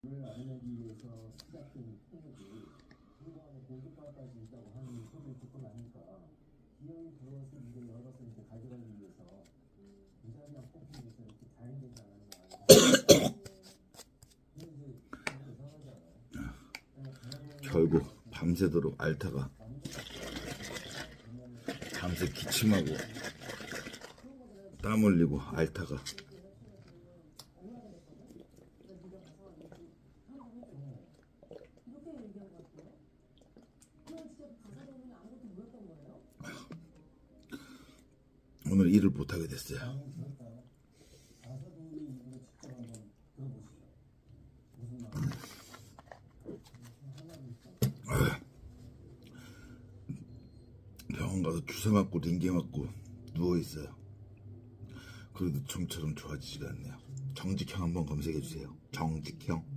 를 알려내기 위해서 시작된 폭력이 그동안에 공격과까지 있다고 하는 소리를 듣고 나니까 기형이 들어와서 이제 열어서 이제 가져가기 위해서 무자비한 폭행에서 이렇게 자행되지 않았나. 결국 밤새도록 알타가 밤새 기침하고 땀 흘리고 알타가 오늘 일을 못하게 됐어요. 병원 가서 주사 맞고 링게 맞고 누워있어요. 그래도 좀처럼 좋아지지가 않네요. 정직형 한번 검색해주세요. 정직형.